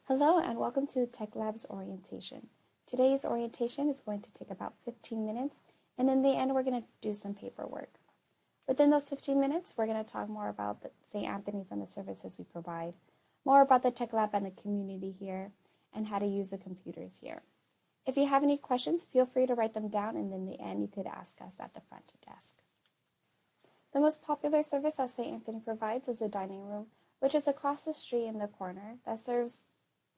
Hello and welcome to Tech Lab's orientation. Today's orientation is going to take about 15 minutes, and in the end we're going to do some paperwork. Within those 15 minutes, we're going to talk more about St. Anthony's and the services we provide, more about the Tech Lab and the community here, and how to use the computers here. If you have any questions, feel free to write them down, and in the end you could ask us at the front desk. The most popular service that St. Anthony provides is the dining room, which is across the street in the corner that serves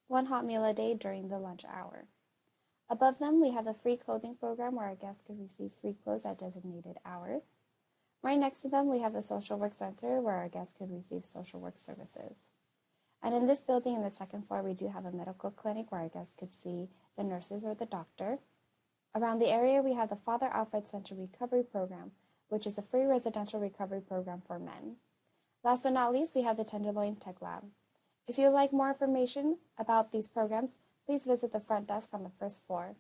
one hot meal a day during the lunch hour. Above them, we have the free clothing program where our guests can receive free clothes at designated hours. Right next to them, we have the social work center where our guests can receive social work services. And in this building, in the second floor, we do have a medical clinic where our guests could see the nurses or the doctor. Around the area, we have the Father Alfred Center Recovery Program, which is a free residential recovery program for men. Last but not least, we have the Tenderloin Tech Lab. If you would like more information about these programs, please visit the front desk on the first floor.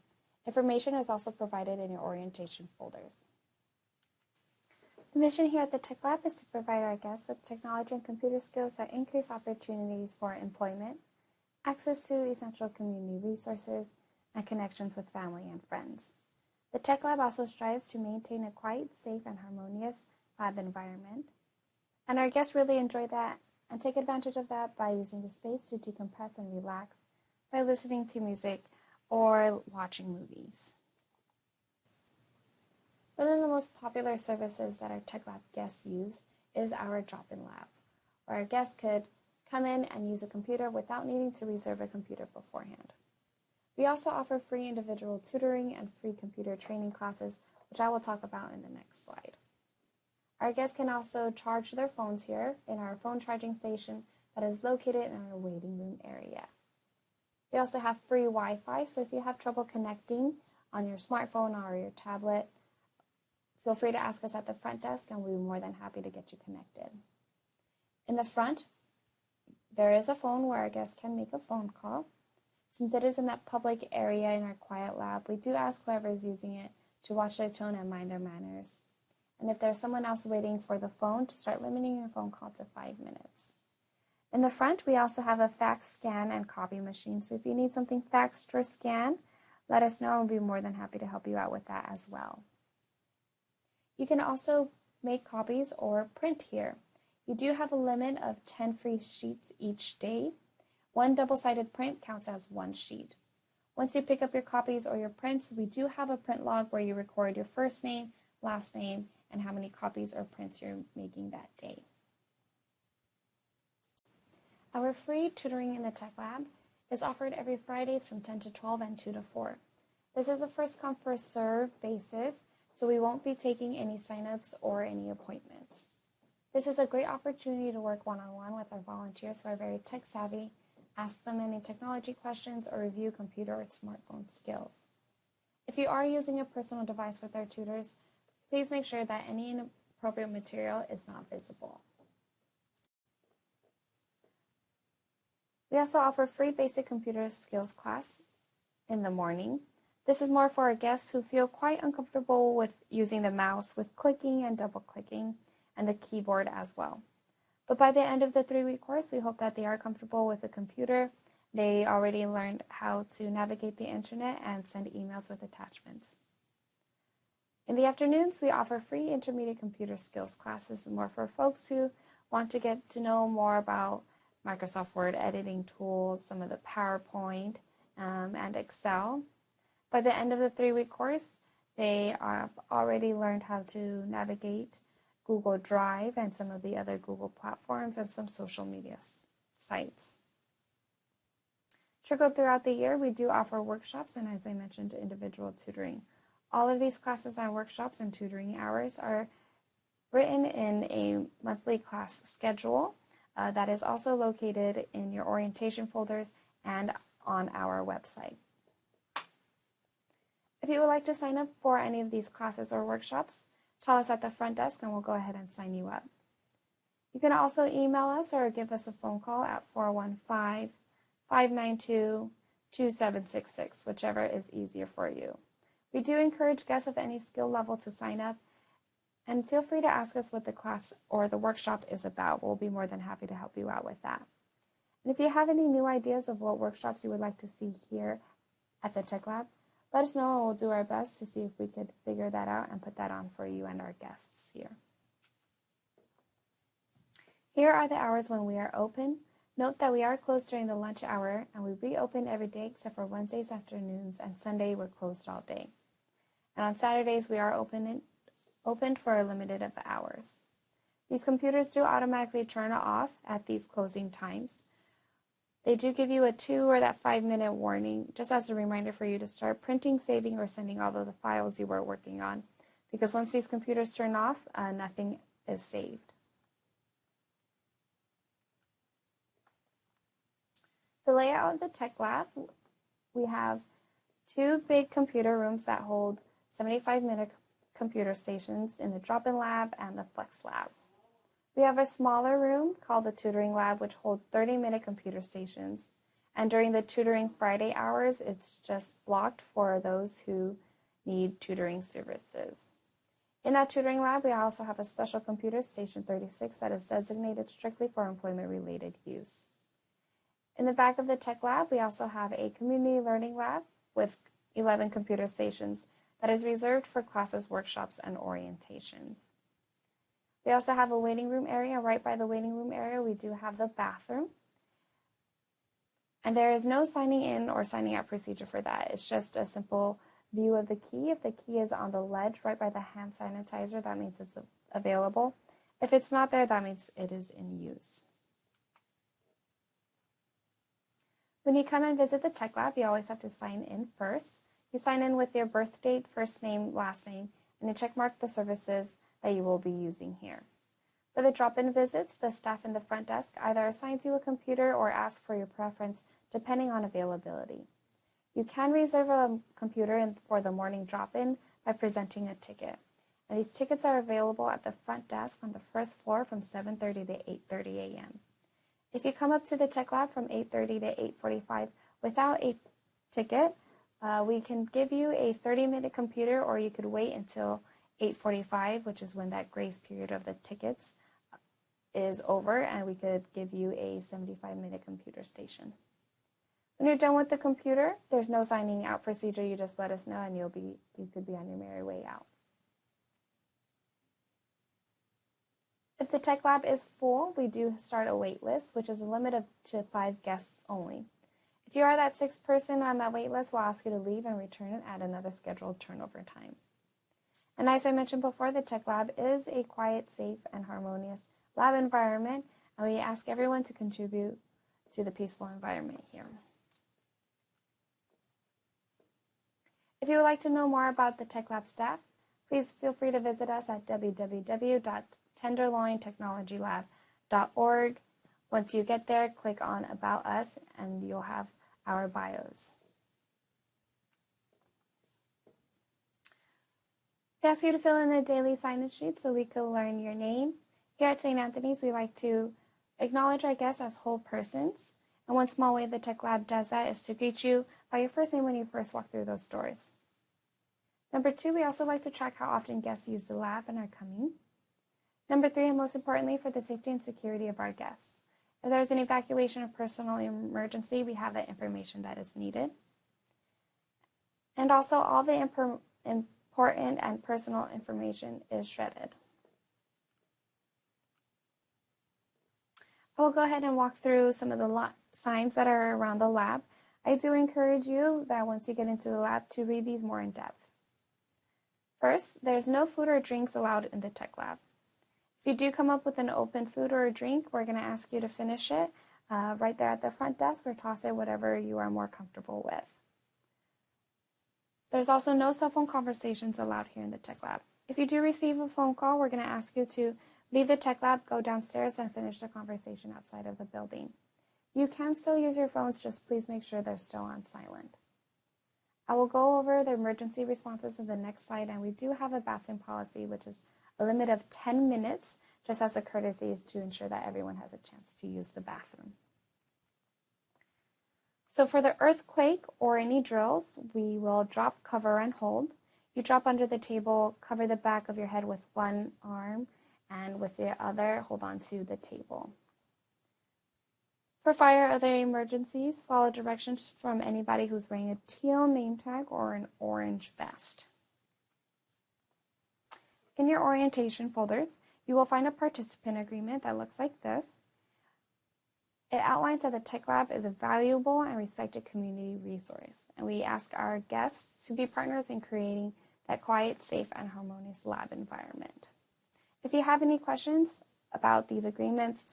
Information is also provided in your orientation folders. The mission here at the Tech Lab is to provide our guests with technology and computer skills that increase opportunities for employment, access to essential community resources, and connections with family and friends. The Tech Lab also strives to maintain a quiet, safe, and harmonious lab environment. And our guests really enjoy that and take advantage of that by using the space to decompress and relax by listening to music or watching movies. One of the most popular services that our Tech Lab guests use is our drop-in lab, where our guests could come in and use a computer without needing to reserve a computer beforehand. We also offer free individual tutoring and free computer training classes, which I will talk about in the next slide. Our guests can also charge their phones here in our phone charging station that is located in our waiting room area. We also have free Wi-Fi, so if you have trouble connecting on your smartphone or your tablet, feel free to ask us at the front desk and we'll be more than happy to get you connected. In the front, there is a phone where our guests can make a phone call. Since it is in that public area in our quiet lab, we do ask whoever is using it to watch their tone and mind their manners. And if there's someone else waiting for the phone, to start limiting your phone call to 5 minutes. In the front, we also have a fax, scan, and copy machine. So if you need something faxed or scanned, let us know and we'll be more than happy to help you out with that as well. You can also make copies or print here. You do have a limit of 10 free sheets each day. One double-sided print counts as one sheet. Once you pick up your copies or your prints, we do have a print log where you record your first name, last name, and how many copies or prints you're making that day. Our free tutoring in the Tech Lab is offered every Fridays from 10 to 12 and 2 to 4. This is a first-come, first-served basis, so we won't be taking any sign-ups or any appointments. This is a great opportunity to work one-on-one with our volunteers who are very tech-savvy, ask them any technology questions, or review computer or smartphone skills. If you are using a personal device with our tutors, please make sure that any inappropriate material is not visible. We also offer free basic computer skills class in the morning. This is more for our guests who feel quite uncomfortable with using the mouse with clicking and double clicking and the keyboard as well. But by the end of the 3-week course, we hope that they are comfortable with the computer. They already learned how to navigate the internet and send emails with attachments. In the afternoons, we offer free intermediate computer skills classes more for folks who want to get to know more about Microsoft Word editing tools, some of the PowerPoint, and Excel. By the end of the 3-week course, they have already learned how to navigate Google Drive and some of the other Google platforms and some social media sites. Trickled throughout the year, we do offer workshops and, as I mentioned, individual tutoring. All of these classes and workshops and tutoring hours are written in a monthly class schedule that is also located in your orientation folders and on our website. If you would like to sign up for any of these classes or workshops, tell us at the front desk and we'll go ahead and sign you up. You can also email us or give us a phone call at 415-592-2766, whichever is easier for you. We do encourage guests of any skill level to sign up, and feel free to ask us what the class or the workshop is about. We'll be more than happy to help you out with that. And if you have any new ideas of what workshops you would like to see here at the Tech Lab, let us know and we'll do our best to see if we could figure that out and put that on for you and our guests here. Here are the hours when we are open. Note that we are closed during the lunch hour and we reopen every day except for Wednesdays afternoons, and Sunday we're closed all day. And on Saturdays we are opened for a limited of hours. These computers do automatically turn off at these closing times. They do give you a 2 or that 5-minute warning, just as a reminder for you to start printing, saving, or sending all of the files you were working on, because once these computers turn off, nothing is saved. The layout of the Tech Lab, we have 2 big computer rooms that hold 75-minute computer stations in the drop-in lab and the flex lab. We have a smaller room called the Tutoring Lab, which holds 30-minute computer stations. And during the Tutoring Friday hours, it's just blocked for those who need tutoring services. In that Tutoring Lab, we also have a special computer, Station 36, that is designated strictly for employment-related use. In the back of the Tech Lab, we also have a Community Learning Lab with 11 computer stations that is reserved for classes, workshops, and orientations. We also have a waiting room area. Right by the waiting room area, we do have the bathroom. And there is no signing in or signing out procedure for that. It's just a simple view of the key. If the key is on the ledge right by the hand sanitizer, that means it's available. If it's not there, that means it is in use. When you come and visit the Tech Lab, you always have to sign in first. You sign in with your birth date, first name, last name, and you check mark the services that you will be using here. For the drop-in visits, the staff in the front desk either assigns you a computer or asks for your preference depending on availability. You can reserve a computer for the morning drop-in by presenting a ticket. And these tickets are available at the front desk on the first floor from 7:30 to 8:30 a.m. If you come up to the Tech Lab from 8:30 to 8:45 without a ticket, we can give you a 30-minute computer, or you could wait until 8:45, which is when that grace period of the tickets is over, and we could give you a 75-minute computer station. When you're done with the computer, there's no signing out procedure. You just let us know and you could be on your merry way out. If the Tech Lab is full, we do start a wait list, which is a limit to 5 guests only. If you are that 6th person on that wait list, we'll ask you to leave and return at another scheduled turnover time. And as I mentioned before, the Tech Lab is a quiet, safe, and harmonious lab environment, and we ask everyone to contribute to the peaceful environment here. If you would like to know more about the Tech Lab staff, please feel free to visit us at www.tenderlointechnologylab.org. Once you get there, click on About Us, and you'll have our bios. We ask you to fill in the daily sign-in sheet so we can learn your name. Here at St. Anthony's, we like to acknowledge our guests as whole persons. And one small way the Tech Lab does that is to greet you by your first name when you first walk through those doors. Number 2, we also like to track how often guests use the lab and are coming. Number 3, and most importantly, for the safety and security of our guests. If there's an evacuation or personal emergency, we have the information that is needed. And also, all the important and personal information is shredded. I will go ahead and walk through some of the signs that are around the lab. I do encourage you that once you get into the lab to read these more in depth. First, there's no food or drinks allowed in the Tech Lab. If you do come up with an open food or a drink, we're going to ask you to finish it right there at the front desk, or toss it, whatever you are more comfortable with. There's also no cell phone conversations allowed here in the Tech Lab. If you do receive a phone call, we're going to ask you to leave the Tech Lab, go downstairs, and finish the conversation outside of the building. You can still use your phones, just please make sure they're still on silent. I will go over the emergency responses in the next slide, and we do have a bathroom policy, which is a limit of 10 minutes, just as a courtesy to ensure that everyone has a chance to use the bathroom. So for the earthquake or any drills, we will drop, cover, and hold. You drop under the table, cover the back of your head with one arm, and with the other, hold on to the table. For fire or other emergencies, follow directions from anybody who's wearing a teal name tag or an orange vest. In your orientation folders, you will find a participant agreement that looks like this. It outlines that the Tech Lab is a valuable and respected community resource, and we ask our guests to be partners in creating that quiet, safe, and harmonious lab environment. If you have any questions about these agreements,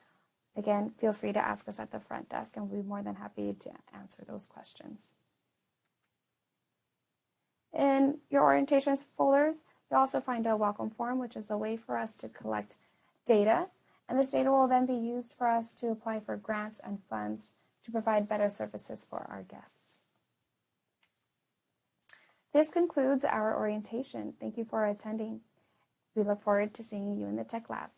again, feel free to ask us at the front desk, and we'll be more than happy to answer those questions. In your orientations folders, you'll also find a welcome form, which is a way for us to collect data, and this data will then be used for us to apply for grants and funds to provide better services for our guests. This concludes our orientation. Thank you for attending. We look forward to seeing you in the Tech Lab.